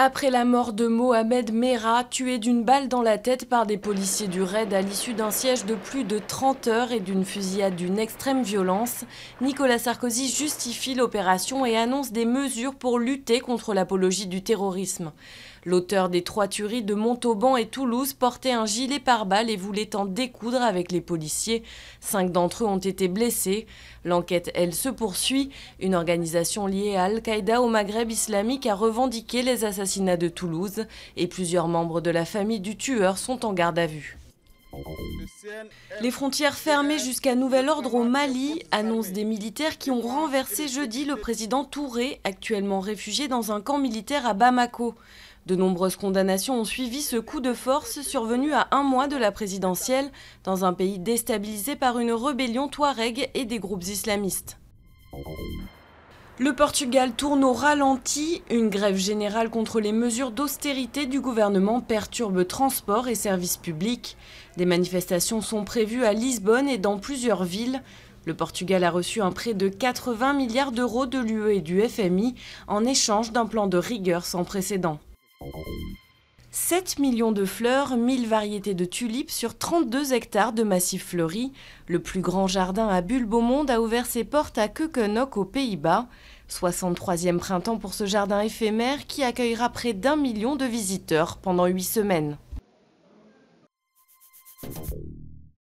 Après la mort de Mohamed Merah, tué d'une balle dans la tête par des policiers du raid à l'issue d'un siège de plus de 30 heures et d'une fusillade d'une extrême violence, Nicolas Sarkozy justifie l'opération et annonce des mesures pour lutter contre l'apologie du terrorisme. L'auteur des 3 tueries de Montauban et Toulouse portait un gilet pare-balles et voulait en découdre avec les policiers. 5 d'entre eux ont été blessés. L'enquête, elle, se poursuit. Une organisation liée à Al-Qaïda au Maghreb islamique a revendiqué les assassinats de Toulouse et plusieurs membres de la famille du tueur sont en garde à vue. Les frontières fermées jusqu'à nouvel ordre au Mali, annoncent des militaires qui ont renversé jeudi le président Touré, actuellement réfugié dans un camp militaire à Bamako. De nombreuses condamnations ont suivi ce coup de force survenu à 1 mois de la présidentielle, dans un pays déstabilisé par une rébellion touareg et des groupes islamistes. Le Portugal tourne au ralenti. Une grève générale contre les mesures d'austérité du gouvernement perturbe transports et services publics. Des manifestations sont prévues à Lisbonne et dans plusieurs villes. Le Portugal a reçu un prêt de 80 milliards d'euros de l'UE et du FMI en échange d'un plan de rigueur sans précédent. 7 millions de fleurs, 1000 variétés de tulipes sur 32 hectares de massifs fleuris. Le plus grand jardin à bulbes au monde a ouvert ses portes à Keukenhoek aux Pays-Bas. 63e printemps pour ce jardin éphémère qui accueillera près d'1 million de visiteurs pendant 8 semaines.